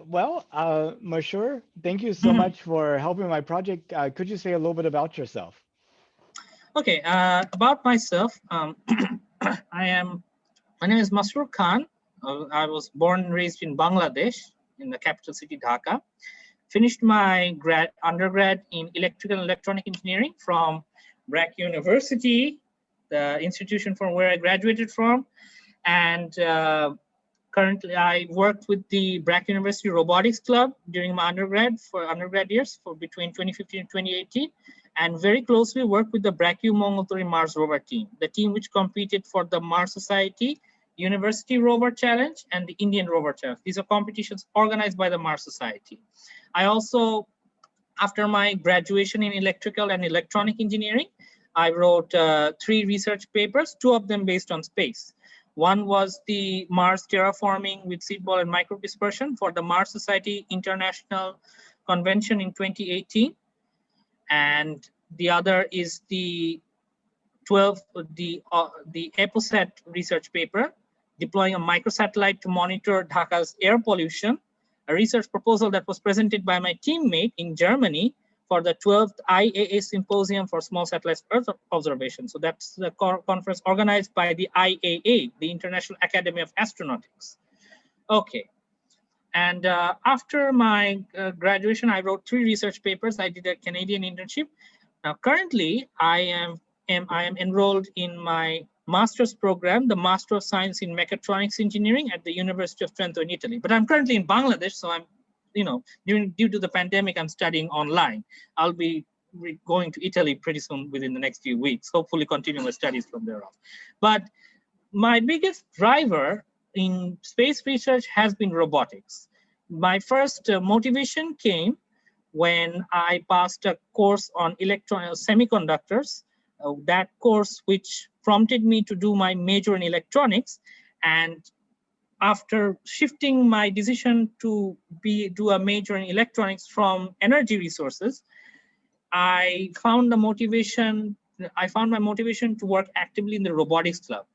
Masrur, thank you so Mhm. much for helping my project. Could you say a little bit about yourself? Okay, about myself, I am. My name is Masrur Khan. I was born and raised in Bangladesh, in the capital city Dhaka. Finished my undergrad in electrical and electronic engineering from BRAC University, the institution from where I graduated from, and currently I worked with the BRAC University Robotics Club during my undergrad years for between 2015 and 2018, and very closely worked with the BRACU Mongoltori Mars rover team, the team which competed for the Mars Society University Rover Challenge and the Indian Rover Challenge. These are competitions organized by the Mars Society. I also, after my graduation in electrical and electronic engineering, I wrote 3 research papers, 2 of them based on space. One was the Mars terraforming with seed ball and microdispersion for the Mars Society International Convention in 2018. And the other is the 12, the EPOSAT research paper, deploying a microsatellite to monitor Dhaka's air pollution, a research proposal that was presented by my teammate in Germany for the 12th IAA Symposium for Small Satellite Earth Observation. So that's the conference organized by the IAA, the International Academy of Astronautics. Okay. And after my graduation, I wrote 3 research papers. I did a Canadian internship. Now, currently, I am enrolled in my master's program, the Master of Science in Mechatronics Engineering at the University of Trento in Italy. But I'm currently in Bangladesh, so I'm, due to the pandemic, I'm studying online. I'll be going to Italy pretty soon within the next few weeks, hopefully continue my studies from there on. But my biggest driver in space research has been robotics. My first motivation came when I passed a course on semiconductors, that course which prompted me to do my major in electronics. And after shifting my decision to do a major in electronics from energy resources, I found my motivation to work actively in the robotics club.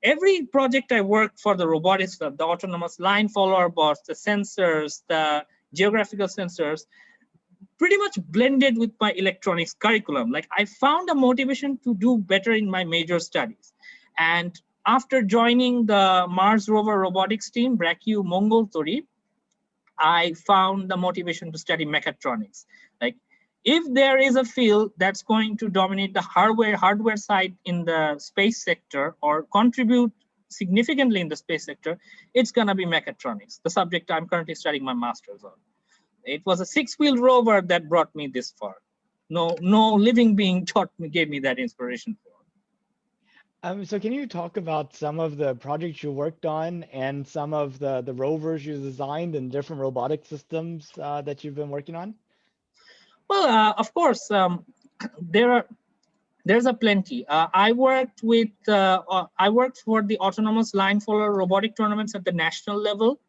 Every project I worked for the robotics club, the autonomous line follower bots, the sensors, the geographical sensors, pretty much blended with my electronics curriculum. Like, I found a motivation to do better in my major studies. And after joining the Mars rover robotics team, BRACU Mongoltori, I found the motivation to study mechatronics. Like, if there is a field that's going to dominate the hardware side in the space sector or contribute significantly in the space sector, it's going to be mechatronics, the subject I'm currently studying my master's on. It was a 6-wheeled rover that brought me this far. No living being gave me that inspiration for. So can you talk about some of the projects you worked on and some of the rovers you designed and different robotic systems that you've been working on? Well, of course, there's a plenty. I worked for the autonomous line follower robotic tournaments at the national level.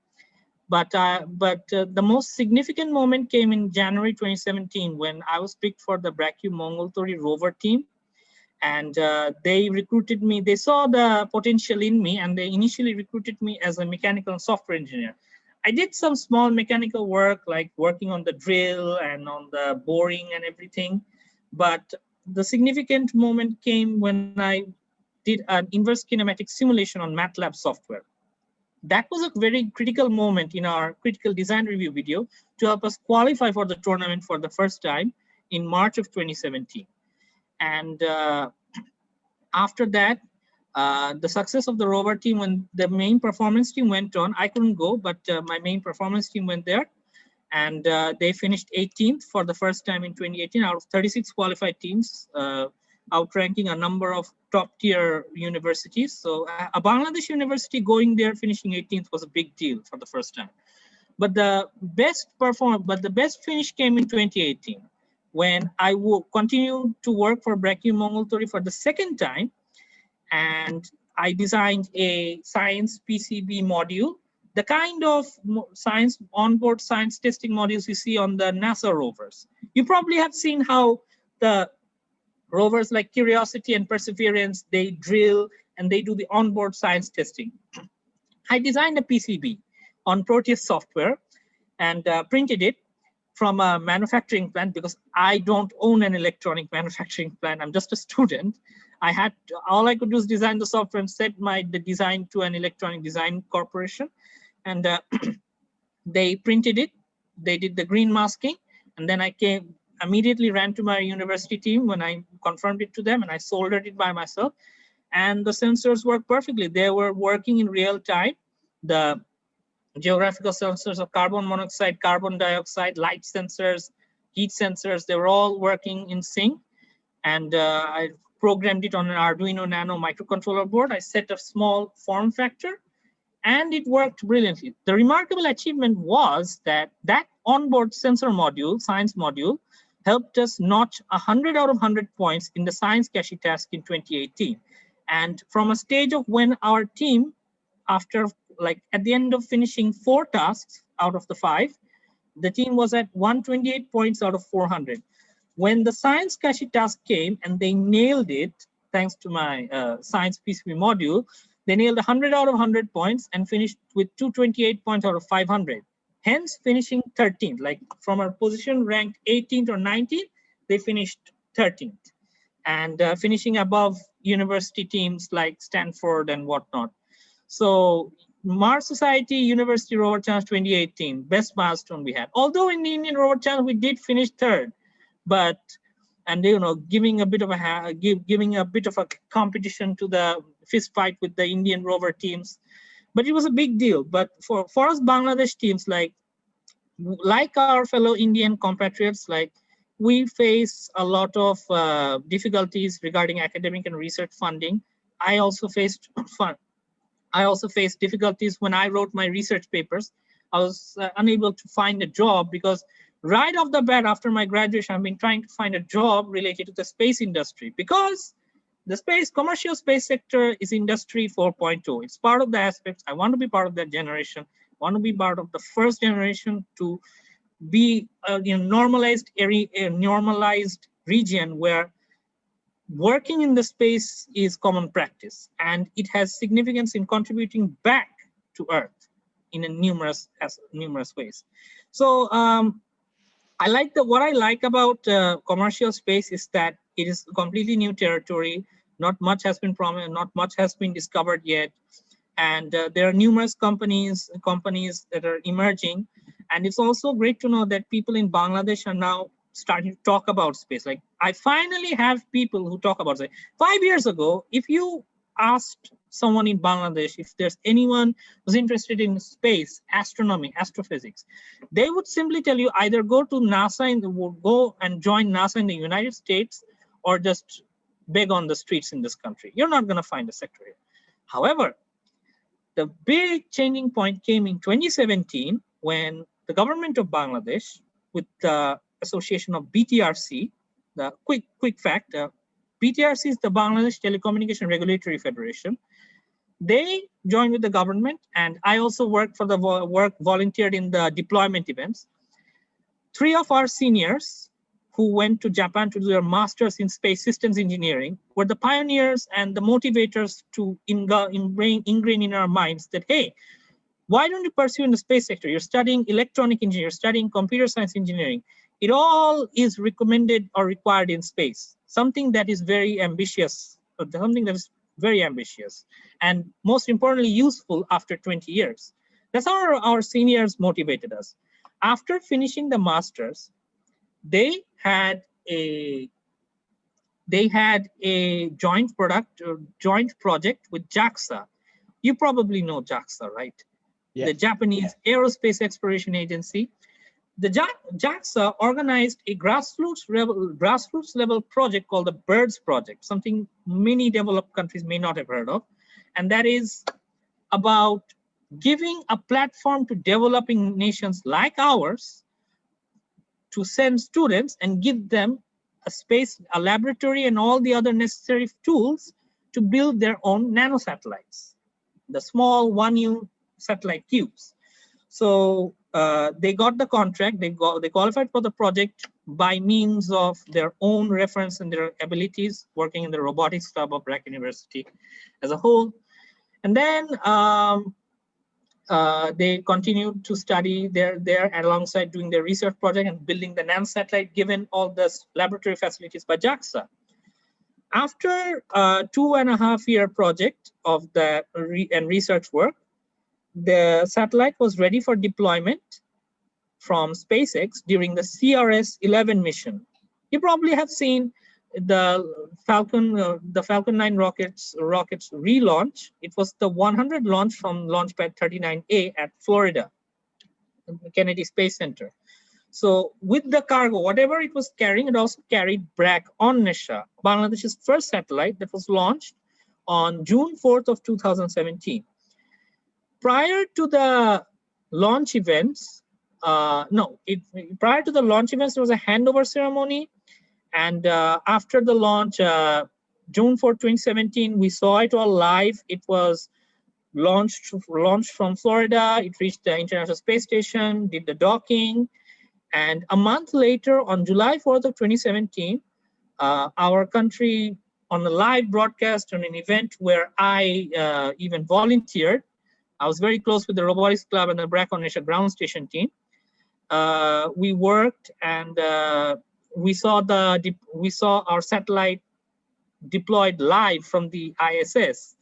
But the most significant moment came in January 2017 when I was picked for the BRACU Mongoltori rover team. And they recruited me. They saw the potential in me, and they initially recruited me as a mechanical and software engineer. I did some small mechanical work, like working on the drill and on the boring and everything. But the significant moment came when I did an inverse kinematic simulation on MATLAB software. That was a very critical moment in our critical design review video to help us qualify for the tournament for the first time in March of 2017. And after that, the success of the rover team, when the main performance team went on, I couldn't go, but my main performance team went there. And they finished 18th for the first time in 2018 out of 36 qualified teams, outranking a number of top tier universities. So a Bangladesh university going there, finishing 18th was a big deal for the first time. But the best finish came in 2018 when I continued to work for BRACU Mongoltori for the second time. And I designed a science PCB module, the kind of science onboard science testing modules you see on the NASA rovers. You probably have seen how the rovers like Curiosity and Perseverance, they drill and they do the onboard science testing. I designed a PCB on Proteus software and printed it from a manufacturing plant, because I don't own an electronic manufacturing plant. I'm just a student. All I could do is design the software and set the design to an electronic design corporation. And they printed it. They did the green masking. And then I immediately ran to my university team when I confirmed it to them, and I soldered it by myself. And the sensors worked perfectly. They were working in real time. The geographical sensors of carbon monoxide, carbon dioxide, light sensors, heat sensors, they were all working in sync. And I programmed it on an Arduino Nano microcontroller board. I set a small form factor, and it worked brilliantly. The remarkable achievement was that onboard sensor module, science module, helped us notch 100 out of 100 points in the science cache task in 2018. And from a stage of when our team, after at the end of finishing 4 tasks out of the 5, the team was at 128 points out of 400. When the science cache task came and they nailed it, thanks to my science PCB module, they nailed 100 out of 100 points and finished with 228 points out of 500. Hence finishing 13th, like from a position ranked 18th or 19th, they finished 13th. And finishing above university teams like Stanford and whatnot. So Mars Society University Rover Challenge 2018, best milestone we had. Although in the Indian Rover Challenge we did finish 3rd, but giving a bit of a competition to the fist fight with the Indian rover teams, but it was a big deal. But for us Bangladesh teams, like our fellow Indian compatriots, we face a lot of difficulties regarding academic and research funding. I also faced difficulties when I wrote my research papers. I was unable to find a job because right off the bat after my graduation, I've been trying to find a job related to the space industry, because the commercial space sector is industry 4.0. It's part of the aspects. I want to be part of that generation. I want to be part of the first generation to be a normalized region where working in the space is common practice, and it has significance in contributing back to Earth in numerous ways. So what I like about commercial space is that it is completely new territory. Not much has been promised, not much has been discovered yet, and there are numerous companies that are emerging. And it's also great to know that people in Bangladesh are now starting to talk about space. Like I finally have people who talk about it. 5 years ago, if you asked someone in Bangladesh if there's anyone who's interested in space, astronomy, astrophysics, they would simply tell you either go to NASA go and join NASA in the United States, or just beg on the streets in this country. You're not going to find a sector here. However, the big changing point came in 2017 when the government of Bangladesh, with the association of BTRC, the quick fact, BTRC is the Bangladesh Telecommunication Regulatory Federation. They joined with the government, and I also worked for volunteered in the deployment events. 3 of our seniors who went to Japan to do their masters in space systems engineering were the pioneers and the motivators to ingrain in our minds that, hey, why don't you pursue in the space sector? You're studying electronic engineering, you're studying computer science engineering. It all is recommended or required in space, something that is very ambitious, and most importantly, useful after 20 years. That's how our seniors motivated us. After finishing the masters, they had a joint project with JAXA. You probably know JAXA, right? Yes. The Japanese Aerospace Exploration Agency. The JAXA organized a grassroots level project called the BIRDS project, something many developed countries may not have heard of. And that is about giving a platform to developing nations like ours to send students and give them a laboratory and all the other necessary tools to build their own nanosatellites, the small 1U satellite cubes. So they got the contract, they qualified for the project by means of their own reference and their abilities working in the robotics club of Brack University as a whole. And then They continued to study there alongside doing their research project and building the nanosatellite, given all the laboratory facilities by JAXA. After a 2.5-year project of the research work, the satellite was ready for deployment from SpaceX during the CRS-11 mission. You probably have seen the Falcon 9 rockets relaunch. It was the 100 launch from Launch Pad 39A at Florida, Kennedy Space Center. So with the cargo, whatever it was carrying, it also carried BRAC Onnesha, Bangladesh's first satellite that was launched on June 4th of 2017. Prior to the launch events, prior to the launch events, there was a handover ceremony. And after the launch, June 4, 2017, we saw it all live. It was launched from Florida. It reached the International Space Station, did the docking. And a month later, on July 4th of 2017, our country, on a live broadcast on an event where I even volunteered, I was very close with the Robotics Club and the BRAC Onnesha ground station team. We worked and we saw our satellite deployed live from the ISS.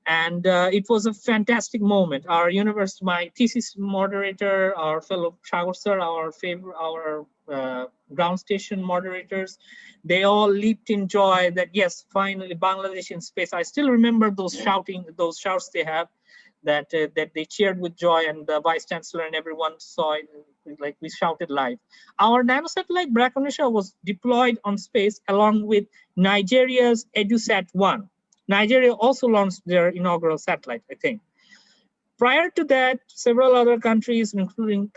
And it was a fantastic moment. Our university, my thesis moderator, our fellow Shagor sir, our ground station moderators, they all leaped in joy that yes, finally Bangladesh in space. I still remember those shouts they have, that they cheered with joy, and the vice chancellor and everyone saw it, like we shouted live. Our nanosatellite BRAC Onnesha was deployed on space along with Nigeria's EduSat-1. Nigeria also launched their inaugural satellite, I think. Prior to that, several other countries, including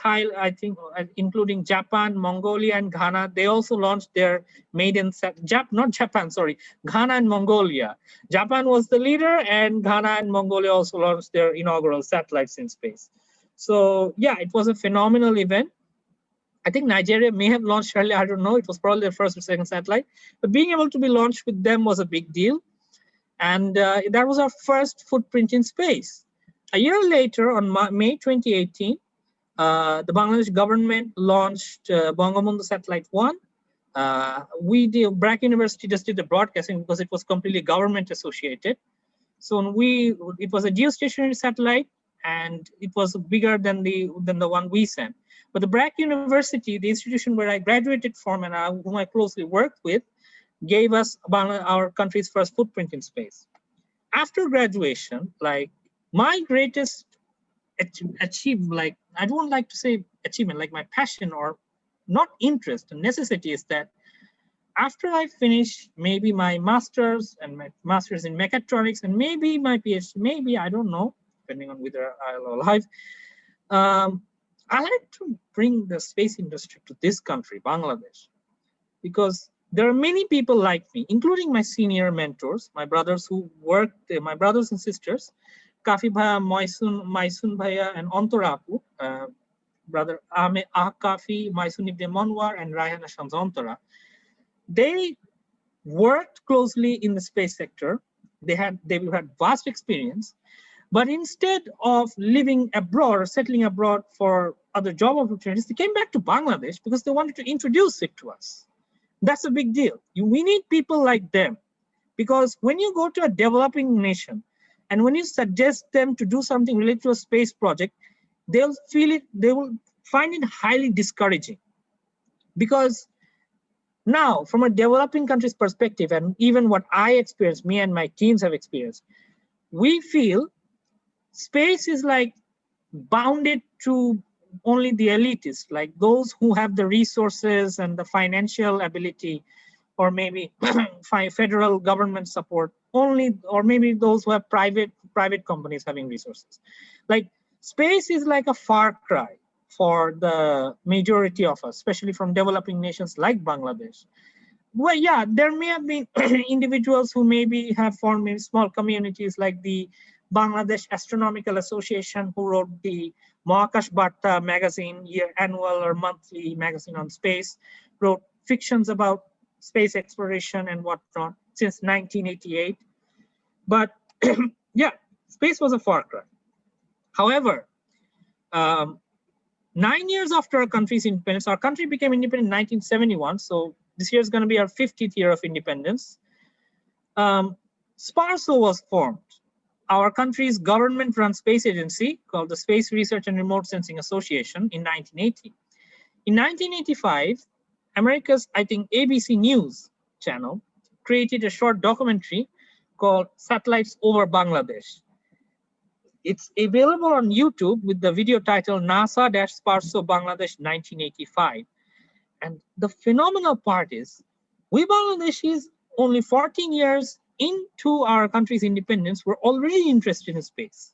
including Japan, Mongolia, and Ghana, they also launched their maiden Ghana and Mongolia. Japan was the leader, and Ghana and Mongolia also launched their inaugural satellites in space. So yeah, it was a phenomenal event. I think Nigeria may have launched early, I don't know. It was probably the first or second satellite, but being able to be launched with them was a big deal. And that was our first footprint in space. A year later, on May 2018, the Bangladesh government launched Bangabandhu Satellite 1. BRAC University just did the broadcasting because it was completely government associated. So it was a geostationary satellite, and it was bigger than the one we sent. But the BRAC University, the institution where I graduated from and whom I closely worked with, gave us our country's first footprint in space. After graduation, like my greatest achievement, like I don't like to say achievement, like my passion or not interest, necessity is that after I finish maybe my master's and my master's in mechatronics and maybe my PhD, maybe, I don't know, depending on whether I'll alive, I like to bring the space industry to this country, Bangladesh, because there are many people like me, including my senior mentors, my brothers who worked, my brothers and sisters, Kafi Bhaiya, Maisun Bhaiya, and Antorapu, brother Kafi, Maisun Ibn Monwar, and Rayhana Shams Antara. They worked closely in the space sector. They had vast experience, but instead of living abroad or settling abroad for other job opportunities, they came back to Bangladesh because they wanted to introduce it to us. That's a big deal. We need people like them, because when you go to a developing nation and when you suggest them to do something related to a space project, they will find it highly discouraging. Because now, from a developing country's perspective, and even what I experienced, me and my teams have experienced, we feel space is like bounded to only the elitists, like those who have the resources and the financial ability, or maybe federal government support only, or maybe those who have private companies having resources. Like space is like a far cry for the majority of us, especially from developing nations like Bangladesh. Well, yeah, there may have been individuals who maybe have formed maybe small communities, like the Bangladesh Astronomical Association, who wrote the Mahakash Barta magazine, annual or monthly magazine on space, wrote fictions about space exploration and whatnot since 1988. But yeah, space was a far cry. However, 9 years after our country's independence, our country became independent in 1971. So this year is going to be our 50th year of independence. SPARSO was formed, our country's government-run space agency called the Space Research and Remote Sensing Association in 1980. In 1985, America's, I think, ABC News channel created a short documentary called Satellites Over Bangladesh. It's available on YouTube with the video title NASA-SPARSO Bangladesh 1985. And the phenomenal part is, we Bangladeshis, only 14 years into our country's independence, were already interested in space.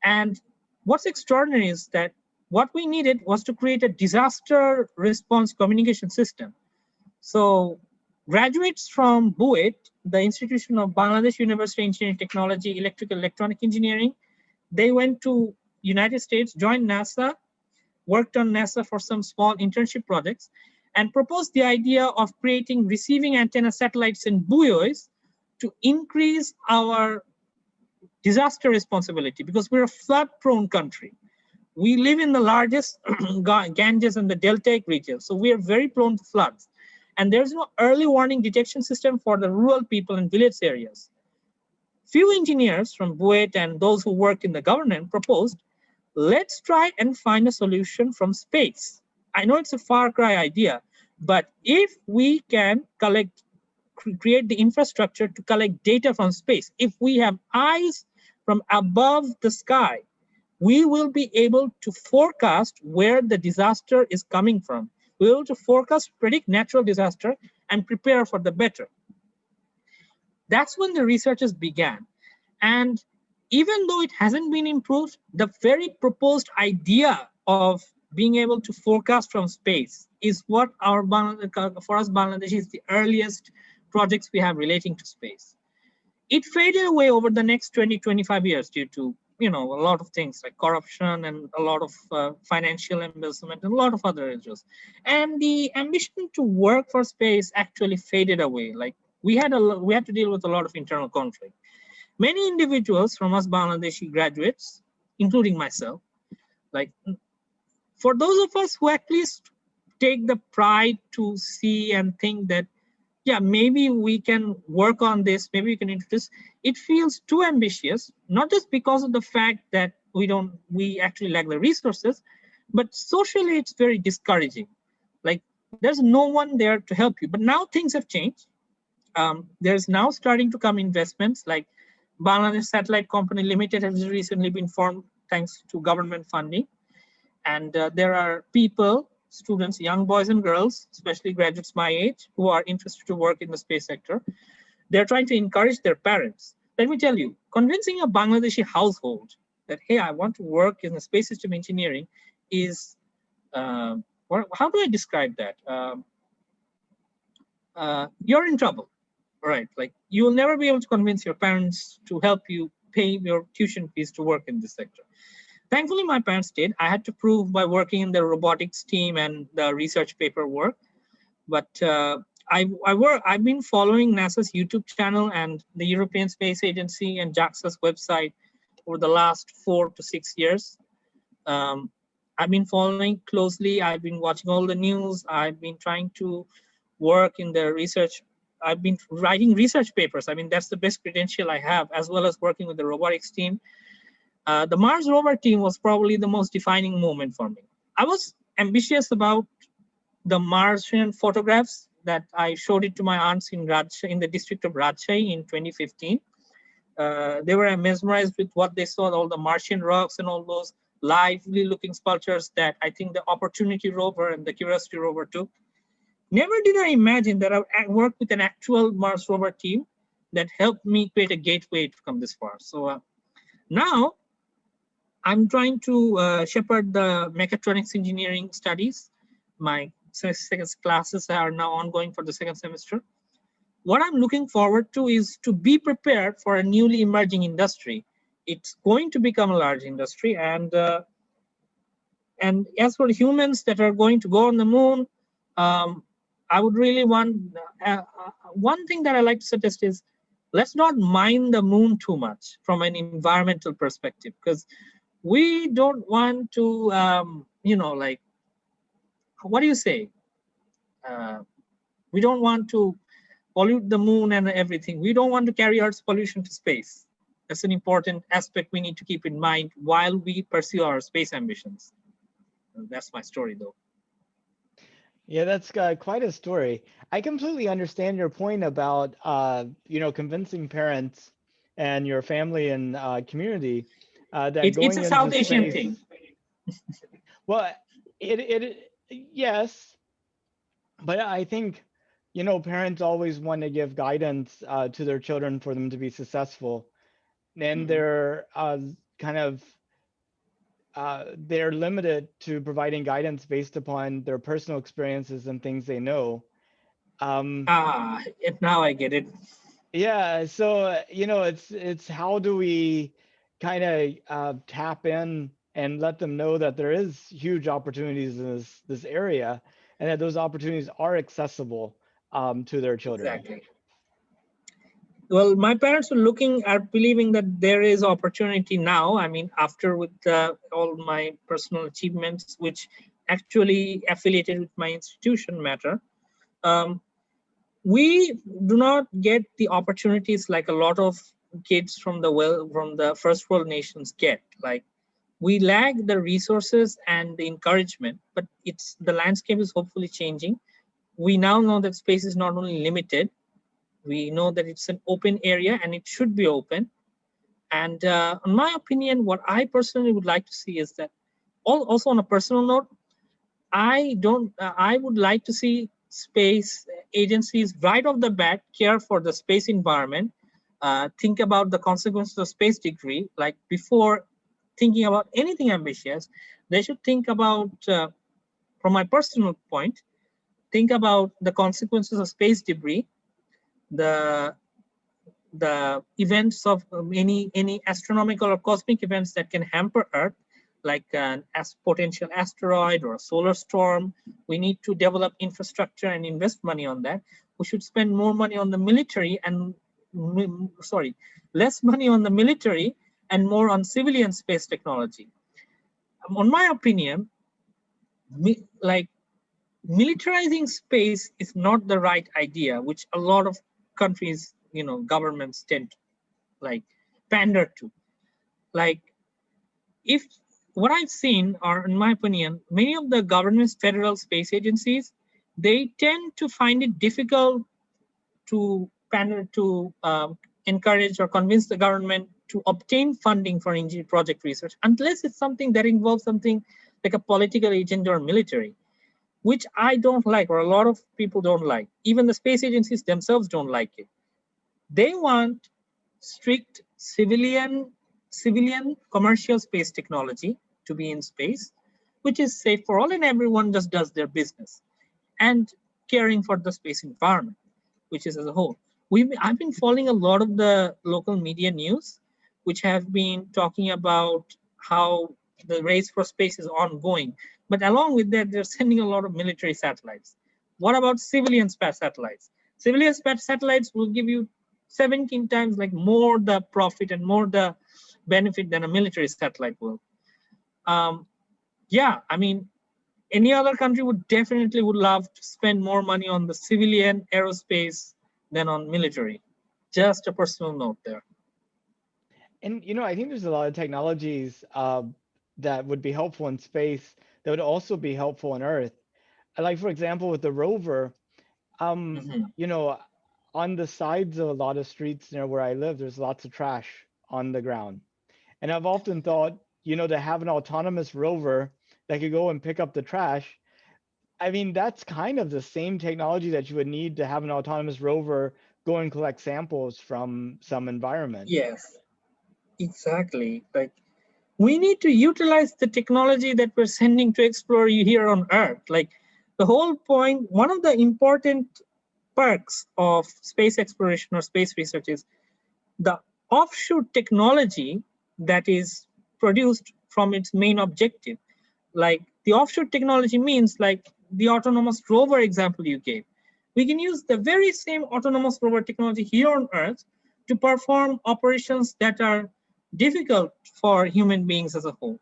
And what's extraordinary is that what we needed was to create a disaster response communication system. So graduates from BUET, the Institution of Bangladesh University of Engineering Technology, Electrical Electronic Engineering, they went to United States, joined NASA, worked on NASA for some small internship projects, and proposed the idea of creating receiving antenna satellites in buoys to increase our disaster responsibility, because we're a flood-prone country. We live in the largest Ganges and the deltaic region, so we are very prone to floods. And there's no early warning detection system for the rural people in village areas. Few engineers from BUET and those who work in the government proposed, let's try and find a solution from space. I know it's a far cry idea, but if we can create the infrastructure to collect data from space, if we have eyes from above the sky, we will be able to forecast where the disaster is coming from. We're able to forecast, predict natural disaster, and prepare for the better. That's when the researchers began. And even though it hasn't been improved, the very proposed idea of being able to forecast from space is what for us Bangladesh is the earliest projects we have relating to space. It faded away over the next 20-25 years due to a lot of things like corruption and a lot of financial embezzlement and a lot of other issues. And the ambition to work for space actually faded away. Like we had to deal with a lot of internal conflict. Many individuals from us Bangladeshi graduates, including myself, like for those of us who at least take the pride to see and think that, yeah, maybe we can work on this, maybe we can introduce, it feels too ambitious, not just because of the fact that we actually lack the resources, but socially it's very discouraging. Like there's no one there to help you. But now things have changed. There's now starting to come investments, like Bangladesh Satellite Company Limited has recently been formed thanks to government funding. And there are people, students, young boys and girls, especially graduates my age, who are interested to work in the space sector. They're trying to encourage their parents. Let me tell you, convincing a Bangladeshi household that, hey, I want to work in the space system engineering is, how do I describe that? You're in trouble, right? Like you will never be able to convince your parents to help you pay your tuition fees to work in this sector. Thankfully, my parents did. I had to prove by working in the robotics team and the research paperwork. But I've been following NASA's YouTube channel and the European Space Agency and JAXA's website over the last 4 to 6 years. I've been following closely. I've been watching all the news. I've been trying to work in the research. I've been writing research papers. I mean, that's the best credential I have, as well as working with the robotics team. The Mars rover team was probably the most defining moment for me. I was ambitious about the Martian photographs that I showed it to my aunts in the district of Rajshahi in 2015. They were mesmerized with what they saw, all the Martian rocks and all those lively looking sculptures that I think the Opportunity rover and the Curiosity rover took. Never did I imagine that I worked with an actual Mars rover team that helped me create a gateway to come this far. So now I'm trying to shepherd the mechatronics engineering studies. My second classes are now ongoing for the second semester. What I'm looking forward to is to be prepared for a newly emerging industry. It's going to become a large industry, and as for humans that are going to go on the moon, I would really want, one thing that I like to suggest is, let's not mind the moon too much from an environmental perspective, because we don't want to, like, what do you say? We don't want to pollute the moon and everything. We don't want to carry Earth's pollution to space. That's an important aspect we need to keep in mind while we pursue our space ambitions. That's my story, though. Yeah, that's quite a story. I completely understand your point about convincing parents and your family and community that It's going a into South Asian space. thing. Well, yes, but I think parents always want to give guidance to their children for them to be successful, and Mhm. they're limited to providing guidance based upon their personal experiences and things they know. Um, Now I get it. yeah, so it's how do we kind of tap in and let them know that there is huge opportunities in this area, and that those opportunities are accessible to their children. Exactly. Well, my parents are believing that there is opportunity now. I mean, after with all my personal achievements, which actually affiliated with my institution matter, um, we do not get the opportunities like a lot of kids from the first world nations get. Like, we lack the resources and the encouragement, but the landscape is hopefully changing. We now know that space is not only limited, we know that it's an open area and it should be open. And in my opinion, what I personally would like to see is that, also on a personal note, I would like to see space agencies right off the bat care for the space environment, think about the consequences of space degree, like before thinking about anything ambitious. They should think about, from my personal point, think about the consequences of space debris, the events of any astronomical or cosmic events that can hamper Earth, like an potential asteroid or a solar storm. We need to develop infrastructure and invest money on that. We should spend more money on the military and less money on the military and more on civilian space technology. On my opinion, like, militarizing space is not the right idea, which a lot of countries, governments tend to like pander to. Like, if what I've seen are, in my opinion, many of the government's federal space agencies, they tend to find it difficult to pander to encourage or convince the government to obtain funding for engineering project research unless it's something that involves something like a political agenda or military, which I don't like, or a lot of people don't like. Even the space agencies themselves don't like it. They want strict civilian commercial space technology to be in space, which is safe for all, and everyone just does their business and caring for the space environment, which is as a whole. I've been following a lot of the local media news, which have been talking about how the race for space is ongoing. But along with that, they're sending a lot of military satellites. What about civilian space satellites? Civilian space satellites will give you 17 times like more the profit and more the benefit than a military satellite will. Yeah, I mean, any other country would love to spend more money on the civilian aerospace than on military. Just a personal note there. And I think there's a lot of technologies that would be helpful in space that would also be helpful on Earth. Like, for example, with the rover, Mhm. on the sides of a lot of streets near where I live, there's lots of trash on the ground. And I've often thought, to have an autonomous rover that could go and pick up the trash. I mean, that's kind of the same technology that you would need to have an autonomous rover go and collect samples from some environment. Yes, exactly. Like, we need to utilize the technology that we're sending to explore here on Earth. Like, the whole point, one of the important perks of space exploration or space research is the offshoot technology that is produced from its main objective. Like, the offshoot technology means, like the autonomous rover example you gave, we can use the very same autonomous rover technology here on Earth to perform operations that are difficult for human beings as a whole.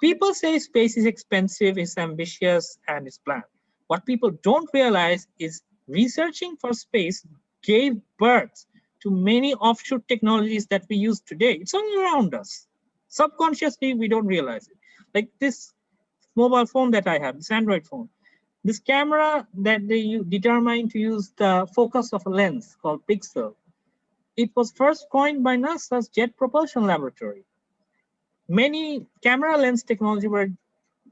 People say space is expensive, it's ambitious, and it's bland. What people don't realize is researching for space gave birth to many offshoot technologies that we use today. It's all around us. Subconsciously, we don't realize it. Like this mobile phone that I have, this Android phone. This camera that they determined to use the focus of a lens called pixel. It was first coined by NASA's Jet Propulsion Laboratory. Many camera lens technology were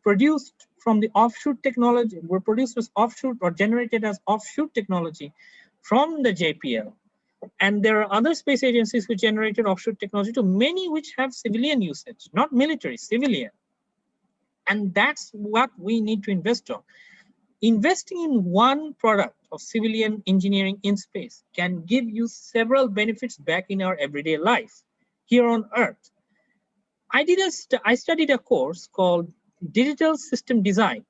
produced from the offshoot technology, were produced as offshoot or generated as offshoot technology from the JPL. And there are other space agencies which generated offshoot technology too, many which have civilian usage, not military, civilian. And that's what we need to invest on. Investing in one product of civilian engineering in space can give you several benefits back in our everyday life here on Earth. I studied a course called Digital System Design,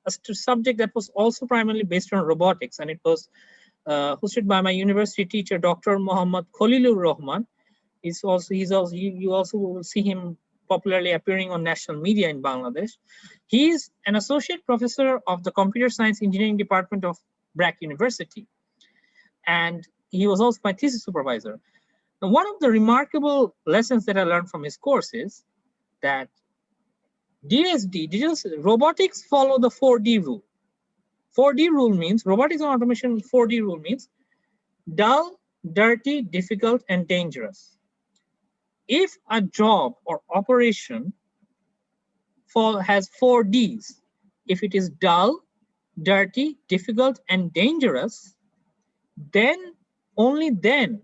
a subject that was also primarily based on robotics, and it was hosted by my university teacher, Dr. Muhammad Khalilur Rahman. You also will see him popularly appearing on national media in Bangladesh. He is an associate professor of the Computer Science Engineering Department of BRAC University. And he was also my thesis supervisor. Now, one of the remarkable lessons that I learned from his course is that robotics follow the 4D rule. 4D rule means, robotics and automation 4D rule means dull, dirty, difficult, and dangerous. If a job or operation has 4 Ds, if it is dull, dirty, difficult, and dangerous, then only then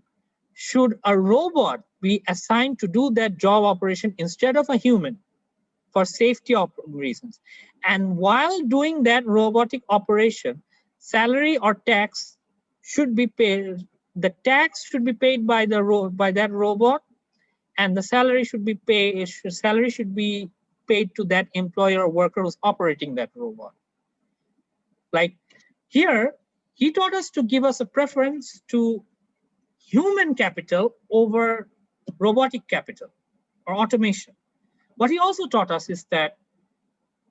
should a robot be assigned to do that job operation instead of a human for safety reasons. And while doing that robotic operation, salary or tax should be paid. The tax should be paid by that robot, and the salary should be paid. Salary should be paid to that employer or worker who's operating that robot. Like here, he taught us to give us a preference to human capital over robotic capital or automation. What he also taught us is that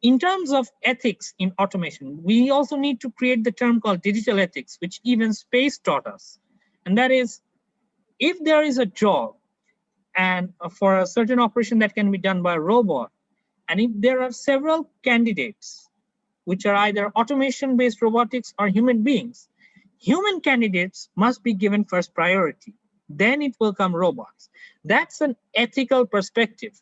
in terms of ethics in automation, we also need to create the term called digital ethics, which even space taught us. And that is, if there is a job and for a certain operation that can be done by a robot, and if there are several candidates, which are either automation-based robotics or human beings, human candidates must be given first priority. Then it will come robots. That's an ethical perspective.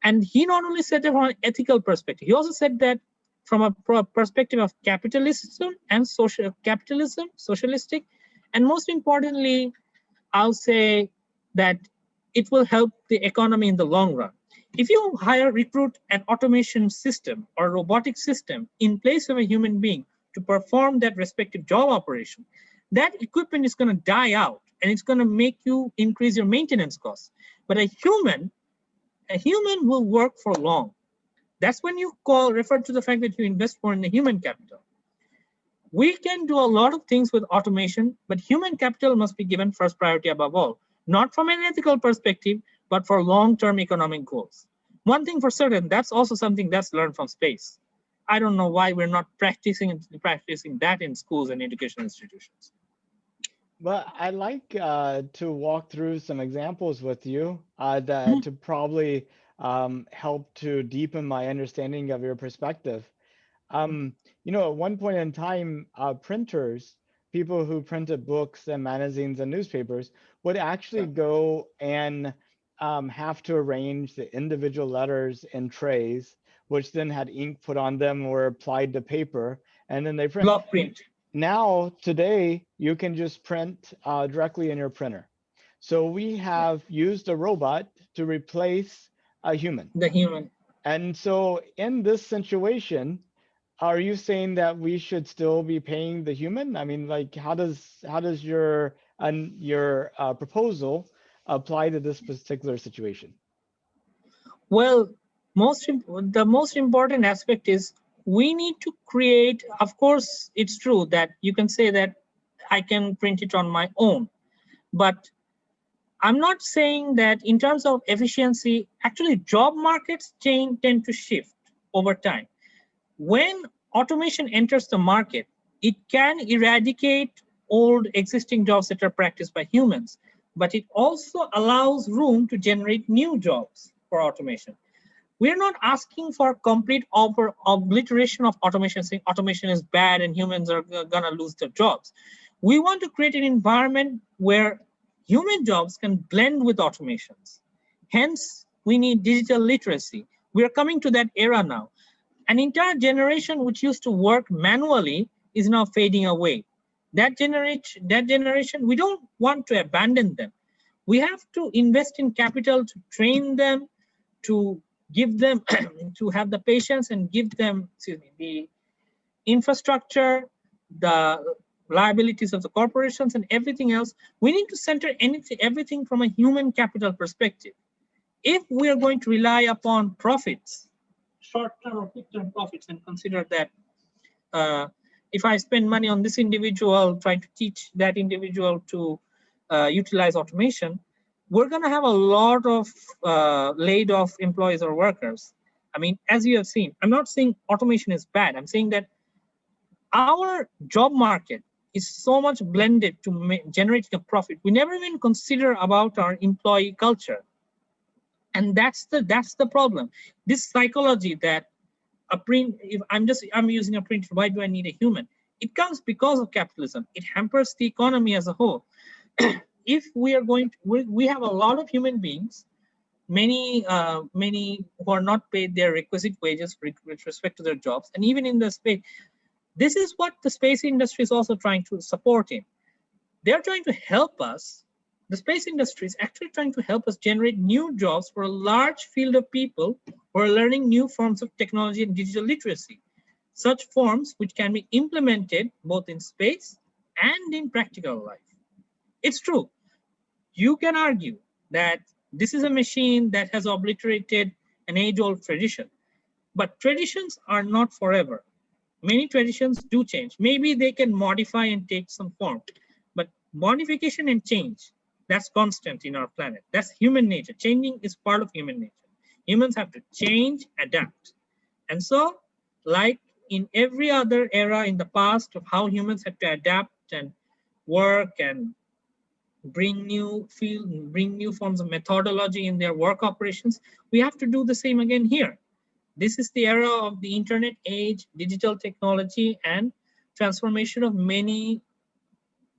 And he not only said that from an ethical perspective, he also said that from a perspective of capitalism and socialistic, and most importantly, I'll say that it will help the economy in the long run. If you recruit an automation system or a robotic system in place of a human being to perform that respective job operation, that equipment is going to die out and it's going to make you increase your maintenance costs. But a human will work for long. That's when you refer to the fact that you invest more in the human capital. We can do a lot of things with automation, but human capital must be given first priority above all, not from an ethical perspective, but for long-term economic goals. One thing for certain, that's also something that's learned from space. I don't know why we're not practicing that in schools and education institutions. But I'd like to walk through some examples with you that to probably help to deepen my understanding of your perspective. You know, at one point in time, printers, people who printed books and magazines and newspapers, would actually go and have to arrange the individual letters in trays, which then had ink put on them or applied to paper, and then they print. Block print. Now, today, you can just print directly in your printer. So we have used a robot to replace a human. The human. And so in this situation, are you saying that we should still be paying the human? I mean, like, how does your proposal apply to this particular situation? Well, the most important aspect is we need to create. Of course, it's true that you can say that I can print it on my own, but I'm not saying that in terms of efficiency, actually job markets tend to shift over time. When automation enters the market, it can eradicate old existing jobs that are practiced by humans, but it also allows room to generate new jobs for automation. We're not asking for complete obliteration of automation, saying automation is bad and humans are going to lose their jobs. We want to create an environment where human jobs can blend with automations. Hence, we need digital literacy. We are coming to that era now. An entire generation which used to work manually is now fading away. That generation, we don't want to abandon them. We have to invest in capital to train them, to give them to have the patience and give them, the infrastructure, the liabilities of the corporations and everything else. We need to center everything from a human capital perspective. If we are going to rely upon profits, short-term or quick-term profits, and consider that if I spend money on this individual, trying to teach that individual to utilize automation, we're going to have a lot of laid off employees or workers. I mean, as you have seen, I'm not saying automation is bad. I'm saying that our job market is so much blended to generating a profit. We never even consider about our employee culture. And that's the problem. This psychology that a print, if I'm using a printer, why do I need a human? It comes because of capitalism. It hampers the economy as a whole. If we are going to, we have a lot of human beings, many who are not paid their requisite wages with respect to their jobs, and even in the space, this is what the space industry is also trying to support in. They're trying to help us. The space industry is actually trying to help us generate new jobs for a large field of people who are learning new forms of technology and digital literacy, such forms which can be implemented both in space and in practical life. It's true. You can argue that this is a machine that has obliterated an age-old tradition, but traditions are not forever. Many traditions do change. Maybe they can modify and take some form, but modification and change, that's constant in our planet. That's human nature. Changing is part of human nature. Humans have to change, adapt. And so, like in every other era in the past of how humans had to adapt and work and bring new forms of methodology in their work operations, we have to do the same again here. This is the era of the internet age, digital technology, and transformation of many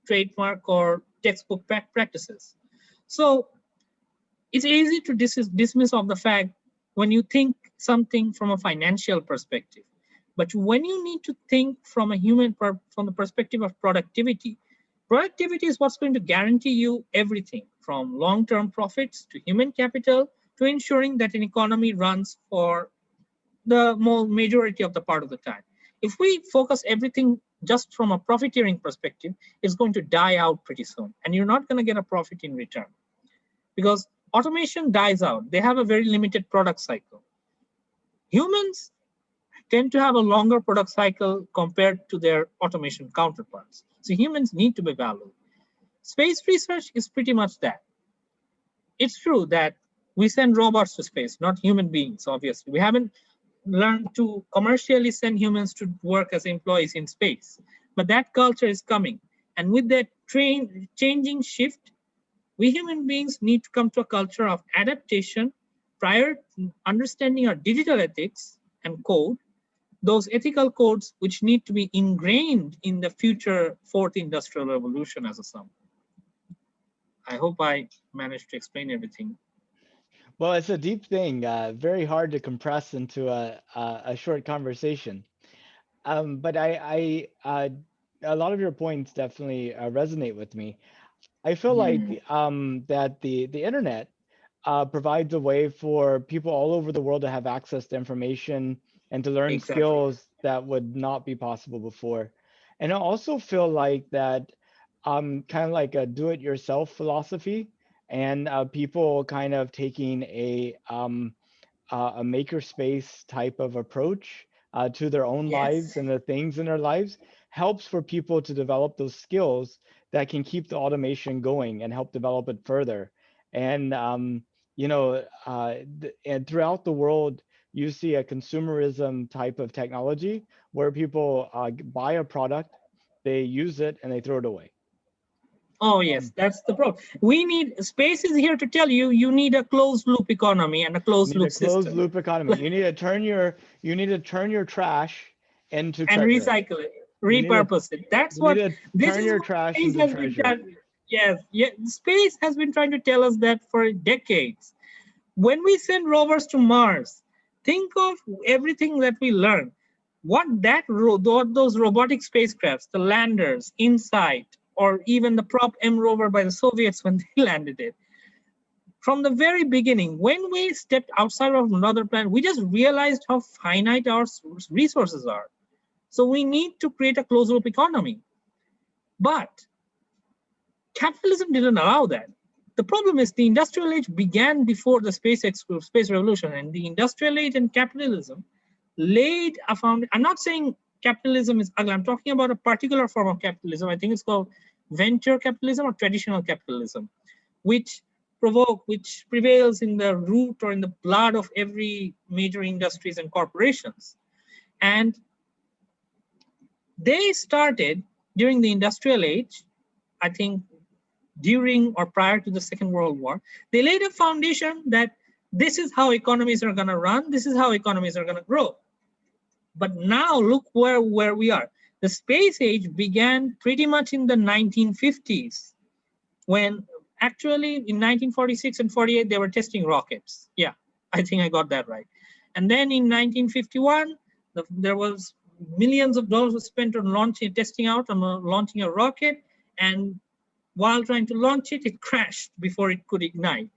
trademark or textbook practices. So it's easy to dismiss of the fact when you think something from a financial perspective. But when you need to think from a from the perspective of productivity, productivity is what's going to guarantee you everything from long-term profits to human capital to ensuring that an economy runs for the majority of the part of the time. If we focus everything just from a profiteering perspective, it's going to die out pretty soon, and you're not going to get a profit in return because automation dies out. They have a very limited product cycle. Humans tend to have a longer product cycle compared to their automation counterparts. So humans need to be valued. Space research is pretty much that. It's true that we send robots to space, not human beings, obviously. We haven't learn to commercially send humans to work as employees in space. But that culture is coming. And with that changing shift, we human beings need to come to a culture of adaptation, prior understanding our digital ethics and code, those ethical codes which need to be ingrained in the future fourth industrial revolution as a sum. I hope I managed to explain everything. Well, it's a deep thing, very hard to compress into a short conversation. But a lot of your points definitely resonate with me. I feel like that the internet provides a way for people all over the world to have access to information and to learn Exactly. skills that would not be possible before. And I also feel like that kind of like a do-it-yourself philosophy, and people kind of taking a makerspace type of approach to their own lives Yes. and the things in their lives helps for people to develop those skills that can keep the automation going and help develop it further. And and throughout the world, you see a consumerism type of technology where people buy a product, they use it, and they throw it away. Oh yes, that's the problem. We need space is here to tell you you need a closed loop economy and a You closed need a loop closed system. loop economy. You need to turn your trash into And treasure. recycle it, You need to repurpose it. That's you need what to this turn is your what trash space into has been treasure. done. Yes, yeah, space has been trying to tell us that for decades. When we send rovers to Mars, think of everything that we learned. What those robotic spacecrafts, the landers, InSight, or even the Prop M rover by the Soviets when they landed it. From the very beginning, when we stepped outside of another planet, we just realized how finite our resources are. So we need to create a closed loop economy. But capitalism didn't allow that. The problem is the industrial age began before the space revolution, and the industrial age and capitalism laid a foundation. I'm not saying capitalism is ugly. I'm talking about a particular form of capitalism. I think it's called venture capitalism or traditional capitalism, which prevails in the root or in the blood of every major industries and corporations. And they started during the industrial age, I think during or prior to the Second World War. They laid a foundation that this is how economies are going to run, this is how economies are going to grow. But now look where we are. The space age began pretty much in the 1950s, when actually in 1946 and 48 they were testing rockets. Yeah, I think I got that right. And then in 1951 there was millions of dollars spent on testing out on launching a rocket, and while trying to launch it, it crashed before it could ignite.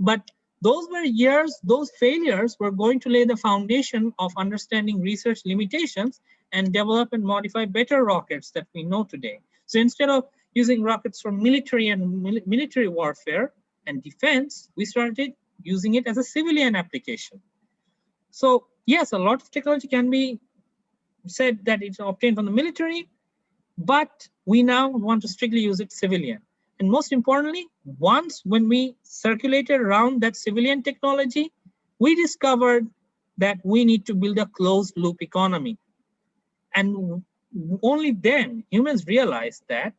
But those were years, those failures were going to lay the foundation of understanding research limitations and develop and modify better rockets that we know today. So instead of using rockets for military and military warfare and defense, we started using it as a civilian application. So yes, a lot of technology can be said that it's obtained from the military, but we now want to strictly use it civilian. And most importantly, when we circulated around that civilian technology, we discovered that we need to build a closed loop economy. And only then humans realized that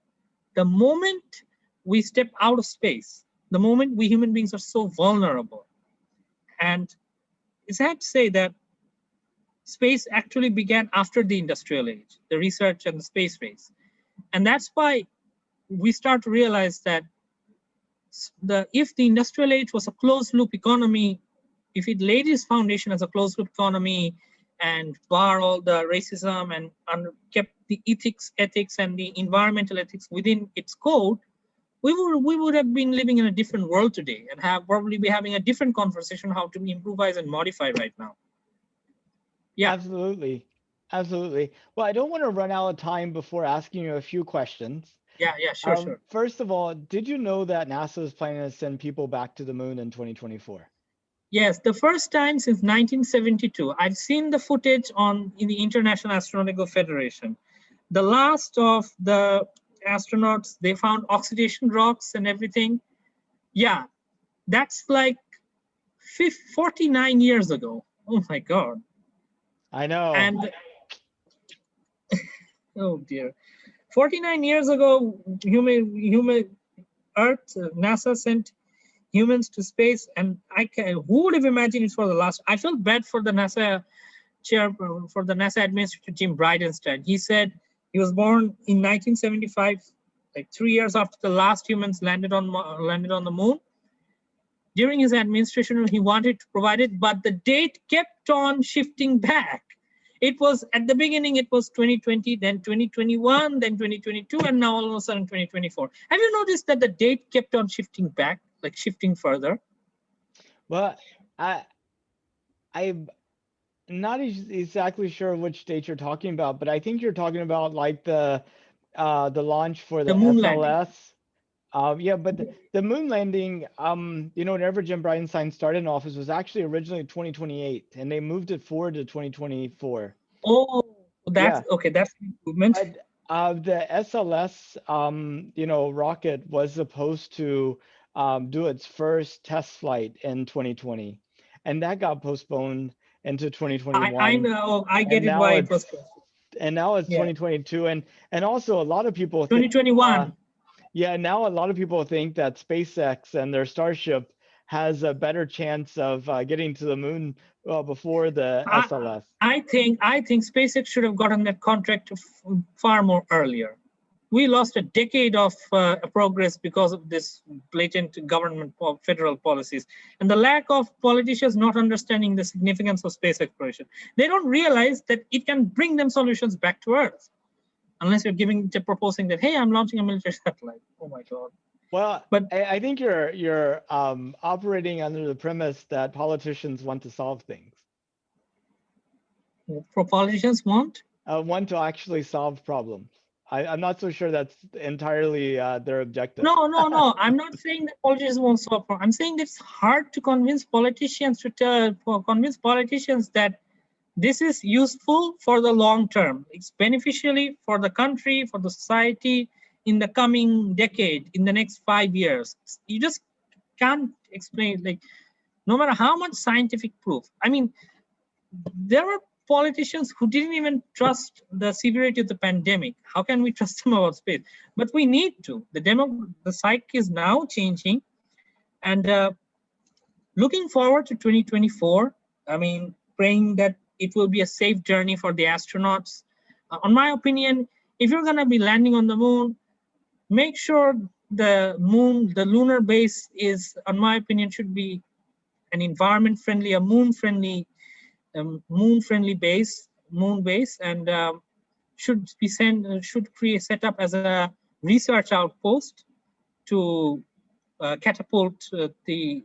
the moment we step out of space, the moment we human beings are so vulnerable, and it's sad to say that space actually began after the industrial age, the research and the space race. And that's why we start to realize that if the industrial age was a closed loop economy, if it laid its foundation as a closed loop economy and bar all the racism and kept the ethics and the environmental ethics within its code, we would have been living in a different world today and probably be having a different conversation how to improvise and modify right now. Yeah. Absolutely. Absolutely. Well, I don't want to run out of time before asking you a few questions. Yeah, sure. First of all, did you know that NASA is planning to send people back to the moon in 2024? Yes, the first time since 1972. I've seen the footage in the International Astronautical Federation. The last of the astronauts, they found oxidation rocks and everything. Yeah, that's like 49 years ago. Oh my God. I know. And oh dear. 49 years ago, human Earth, NASA sent humans to space, and who would have imagined it's for the last? I felt bad for the NASA chair, for the NASA administrator, Jim Bridenstine. He said he was born in 1975, like 3 years after the last humans landed on the moon. During his administration, he wanted to provide it, but the date kept on shifting back. It was at the beginning, it was 2020, then 2021, then 2022, and now all of a sudden 2024. Have you noticed that the date kept on shifting back, like shifting further? Well, I'm not exactly sure which date you're talking about, but I think you're talking about like the launch for the moon landing. SLS. Yeah, but the moon landing, whenever Jim Bridenstine started in office, was actually originally 2028, and they moved it forward to 2024. Oh, that's okay. That's an improvement. But the SLS, rocket was supposed to do its first test flight in 2020, and that got postponed into I 2021, know, I and get it now why it was it's and now it's yeah 2022, and also a lot of people think, 2021. yeah, now a lot of people think that SpaceX and their Starship has a better chance of getting to the moon before the I SLS. I think SpaceX should have gotten that contract far more earlier. We lost a decade of progress because of this blatant government federal policies and the lack of politicians not understanding the significance of space exploration. They don't realize that it can bring them solutions back to Earth, unless you're proposing that, hey, I'm launching a military satellite. Oh my God. Well, But I think you're operating under the premise that politicians want to solve things, for politicians want to actually solve problems. I'm not so sure that's entirely their objective. No. I'm not saying that politicians won't solve problems. I'm saying that it's hard to convince politicians that this is useful for the long term. It's beneficially for the country, for the society in the coming decade, in the next 5 years. You just can't explain, like, no matter how much scientific proof. I mean, there were politicians who didn't even trust the severity of the pandemic. How can we trust them about space? But we need to. The psyche is now changing, and looking forward to 2024. I mean, praying that it will be a safe journey for the astronauts. On my opinion, if you're going to be landing on the moon, make sure the lunar base is, on my opinion, should be an environment friendly, a moon friendly moon base, and should create set up as a research outpost to catapult the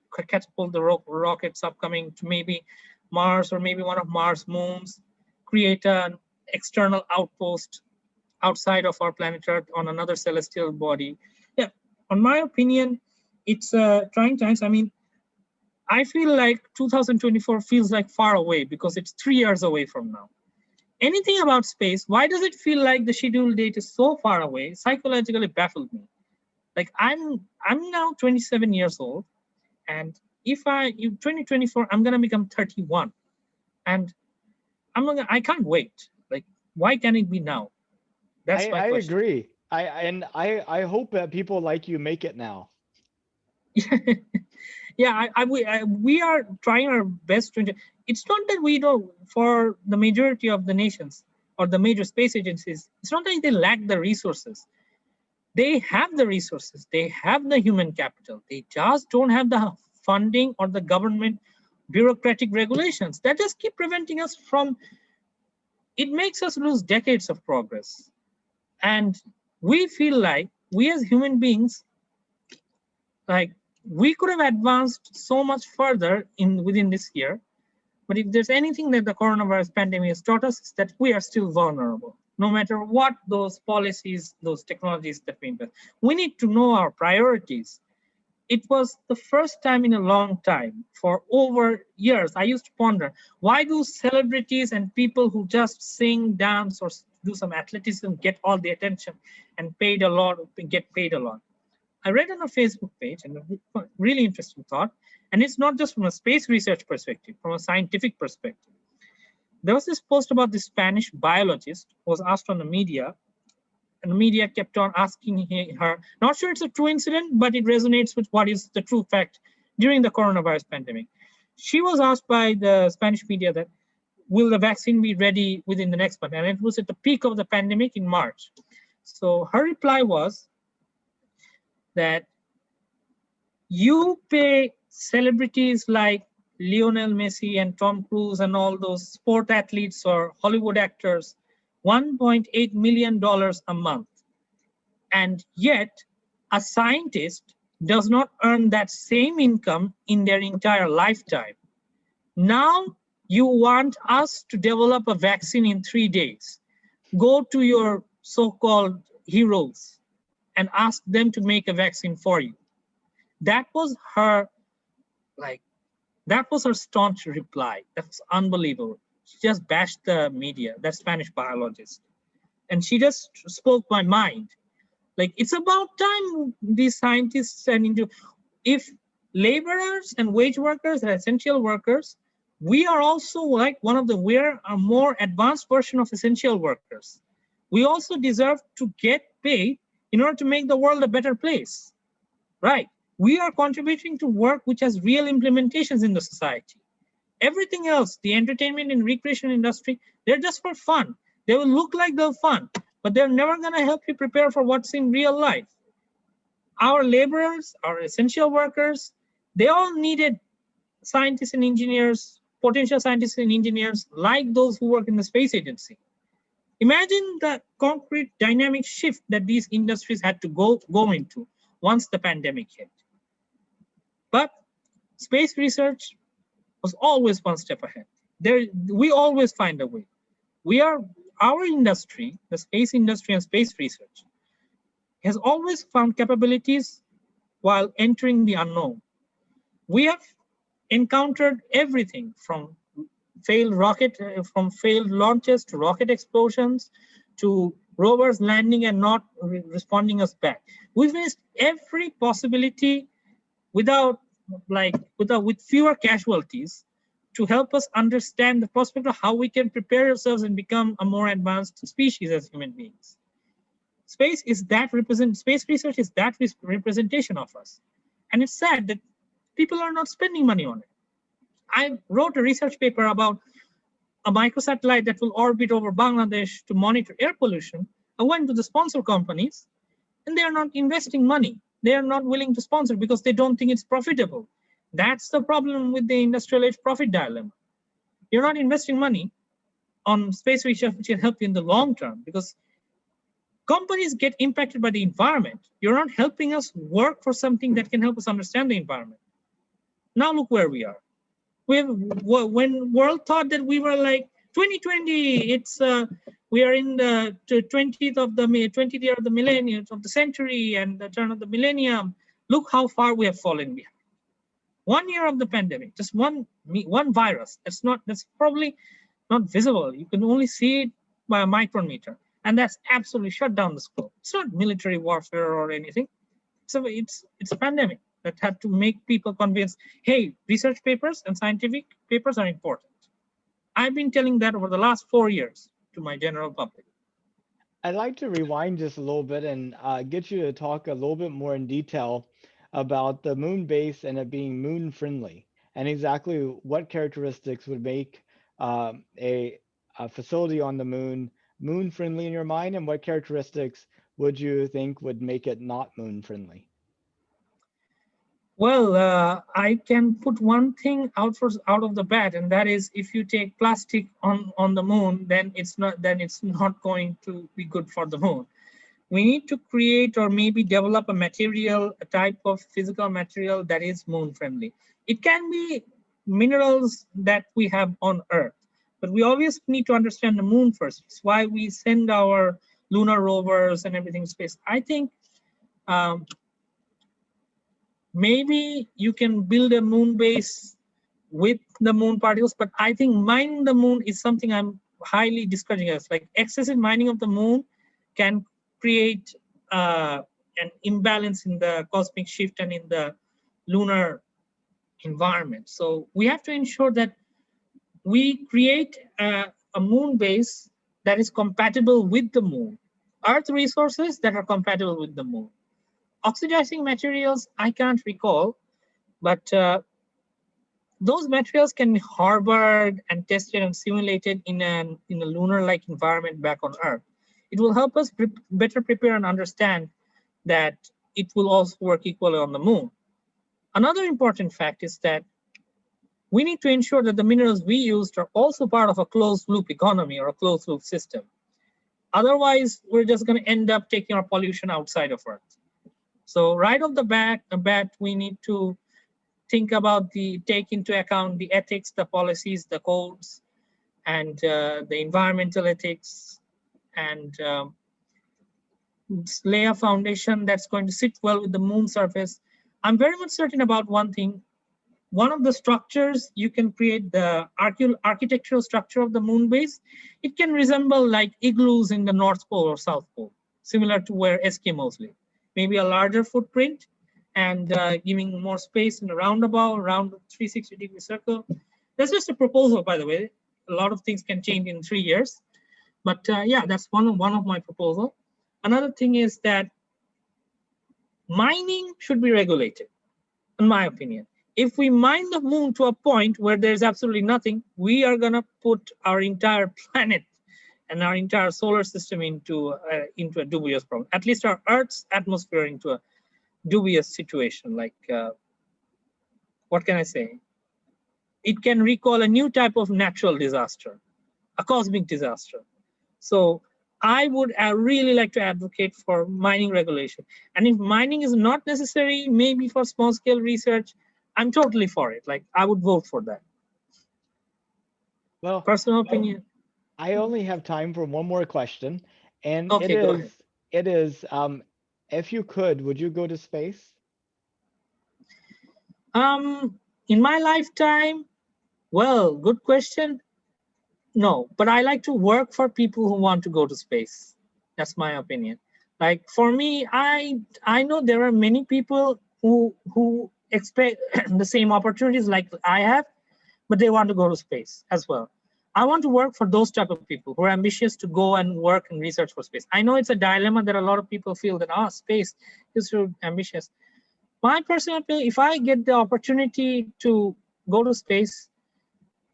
rockets upcoming to maybe Mars or maybe one of Mars moons, create an external outpost outside of our planet Earth on another celestial body. Yeah, on my opinion, it's trying times. I mean, I feel like 2024 feels like far away because it's 3 years away from now. Anything about space, why does it feel like the scheduled date is so far away? Psychologically baffled me. Like I'm now 27 years old, and if in 2024 I'm gonna become 31, and I can't wait. Like, why can't it be now? That's my I question. agree. I hope that people like you make it now. Yeah, we are trying our best to. It's not that we don't, for the majority of the nations or the major space agencies, it's not that they lack the resources. They have the resources, they have the human capital, they just don't have the funding or the government bureaucratic regulations that just keep preventing us from. It makes us lose decades of progress, and we feel like we as human beings, like, we could have advanced so much further within this year. But if there's anything that the coronavirus pandemic has taught us, it's that we are still vulnerable. No matter what those policies, those technologies that we invest, we need to know our priorities. It was the first time in a long time, for over years, I used to ponder, why do celebrities and people who just sing, dance, or do some athleticism get all the attention and get paid a lot? I read on a Facebook page, and a really interesting thought, and it's not just from a space research perspective, from a scientific perspective. There was this post about this Spanish biologist who was asked on the media, and the media kept on asking her, not sure it's a true incident, but it resonates with what is the true fact during the coronavirus pandemic. She was asked by the Spanish media that, will the vaccine be ready within the next month? And it was at the peak of the pandemic in March. So her reply was that you pay celebrities like Lionel Messi and Tom Cruise and all those sport athletes or Hollywood actors $1.8 million a month. And yet a scientist does not earn that same income in their entire lifetime. Now you want us to develop a vaccine in 3 days. Go to your so-called heroes and ask them to make a vaccine for you. That was her, that was her staunch reply. That was unbelievable. She just bashed the media, that Spanish biologist. And she just spoke my mind. Like, it's about time these scientists and If laborers and wage workers are essential workers, we are also like we are a more advanced version of essential workers. We also deserve to get paid in order to make the world a better place, right? We are contributing to work which has real implementations in the society. Everything else, the entertainment and recreation industry, they're just for fun. They will look like they're fun, but they're never going to help you prepare for what's in real life. Our laborers, our essential workers, they all needed scientists and engineers, potential scientists and engineers like those who work in the space agency. Imagine the concrete dynamic shift that these industries had to go into once the pandemic hit. But space research was always one step ahead. We always find a way. Our industry, the space industry and space research, has always found capabilities while entering the unknown. We have encountered everything from failed launches to rocket explosions to rovers landing and not responding us back. We faced every possibility with fewer casualties to help us understand the prospect of how we can prepare ourselves and become a more advanced species as human beings. Space research is that representation of us. And it's sad that people are not spending money on it. I wrote a research paper about a microsatellite that will orbit over Bangladesh to monitor air pollution. I went to the sponsor companies and they are not investing money. They are not willing to sponsor because they don't think it's profitable. That's the problem with the industrial age profit dilemma. You're not investing money on space research which can help you in the long term because companies get impacted by the environment. You're not helping us work for something that can help us understand the environment. Now look where we are. When world thought that we were like 2020, we are in the 20th year of the millennium of the century and the turn of the millennium. Look how far we have fallen behind. 1 year of the pandemic, just one virus. That's probably not visible. You can only see it by a micrometer, and that's absolutely shut down the scope. It's not military warfare or anything. So it's a pandemic that had to make people convinced, hey, research papers and scientific papers are important. I've been telling that over the last 4 years to my general public. I'd like to rewind just a little bit and get you to talk a little bit more in detail about the moon base and it being moon friendly and exactly what characteristics would make a facility on the moon friendly in your mind and what characteristics would you think would make it not moon friendly? Well, I can put one thing out of the bat, and that is if you take plastic on the moon, then it's not going to be good for the moon. We need to create or maybe develop a type of physical material that is moon friendly. It can be minerals that we have on Earth, but we always need to understand the moon first. It's why we send our lunar rovers and everything to space. I think maybe you can build a moon base with the moon particles, but I think mining the moon is something I'm highly discouraging us. Like excessive mining of the moon can create an imbalance in the cosmic shift and in the lunar environment. So we have to ensure that we create a moon base that is compatible with the moon, Earth resources that are compatible with the moon. Oxidizing materials, I can't recall, but those materials can be harbored and tested and simulated in a lunar-like environment back on Earth. It will help us better prepare and understand that it will also work equally on the moon. Another important fact is that we need to ensure that the minerals we used are also part of a closed loop economy or a closed loop system. Otherwise, we're just going to end up taking our pollution outside of Earth. So right off the bat, we need to take into account the ethics, the policies, the codes, and the environmental ethics, and lay a foundation that's going to sit well with the moon surface. I'm very much certain about one thing. One of the structures you can create, the architectural structure of the moon base, it can resemble like igloos in the North Pole or South Pole, similar to where Eskimos live. Maybe a larger footprint and giving more space in a roundabout, around the 360-degree circle. That's just a proposal, by the way. A lot of things can change in 3 years. But yeah, that's one of my proposal. Another thing is that mining should be regulated, in my opinion. If we mine the moon to a point where there's absolutely nothing, we are gonna put our entire planet and our entire solar system into a dubious problem. At least our Earth's atmosphere into a dubious situation. Like, what can I say? It can recall a new type of natural disaster, a cosmic disaster. So I would really like to advocate for mining regulation. And if mining is not necessary, maybe for small scale research, I'm totally for it. Like, I would vote for that. Well, Personal opinion. I only have time for one more question, and Okay, go ahead. it is if you could, would you go to space? In my lifetime, well, good question. No, but I like to work for people who want to go to space. That's my opinion. Like, for me, I know there are many people who expect the same opportunities like I have, but they want to go to space as well. I want to work for those type of people who are ambitious to go and work and research for space. I know it's a dilemma that a lot of people feel that space is so ambitious. My personal opinion, if I get the opportunity to go to space,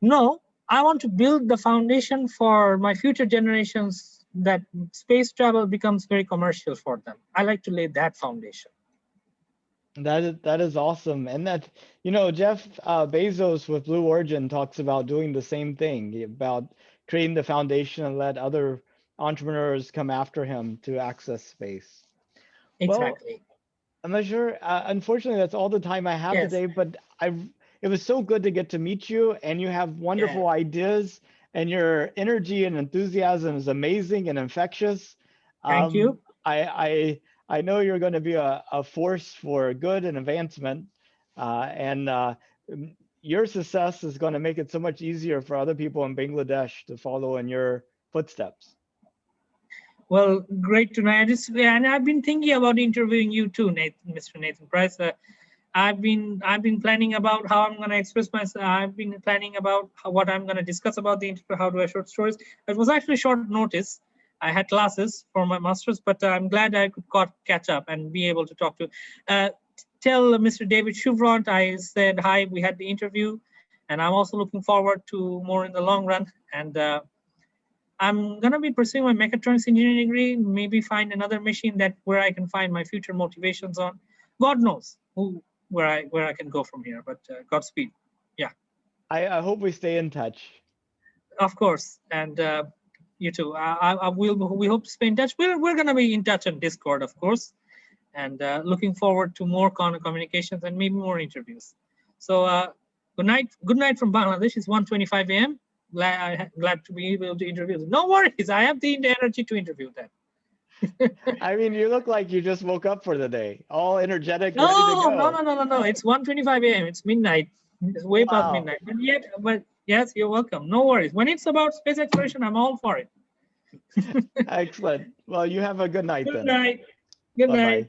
no, I want to build the foundation for my future generations that space travel becomes very commercial for them. I like to lay that foundation. That is awesome, and that Jeff Bezos with Blue Origin talks about doing the same thing, about creating the foundation and let other entrepreneurs come after him to access space. Well, Exactly. I'm not sure. Unfortunately, that's all the time I have Yes. today, but it was so good to get to meet you, and you have Yeah. wonderful ideas, and your energy and enthusiasm is amazing and infectious. Thank you. I know you're going to be a force for good and advancement, and your success is going to make it so much easier for other people in Bangladesh to follow in your footsteps. Well, great to know. And I've been thinking about interviewing you too, Mr. Nathan Price. I've been planning about how I'm going to express myself. I've been planning about what I'm going to discuss about the interview. How do I short stories? It was actually short notice. I had classes for my master's, but I'm glad I could catch up and be able to talk to. Tell Mr. David Shuvront I said hi. We had the interview, and I'm also looking forward to more in the long run. And I'm gonna be pursuing my mechatronics engineering degree. Maybe find another machine where I can find my future motivations on. God knows where I can go from here. But Godspeed. Yeah. I hope we stay in touch. Of course, and you too. We hope to stay in touch. We're gonna be in touch on Discord, of course, and looking forward to more communications and maybe more interviews. So good night from Bangladesh. It's 1:25 a.m. Glad to be able to interview them. No worries, I have the energy to interview them. I mean, you look like you just woke up for the day, all energetic, No, ready to go. no. It's 1:25 a.m. It's midnight. It's way past Wow. midnight. But yes, you're welcome. No worries. When it's about space exploration, I'm all for it. Excellent. Well, you have a good night Good then. night. Good night. Bye-bye.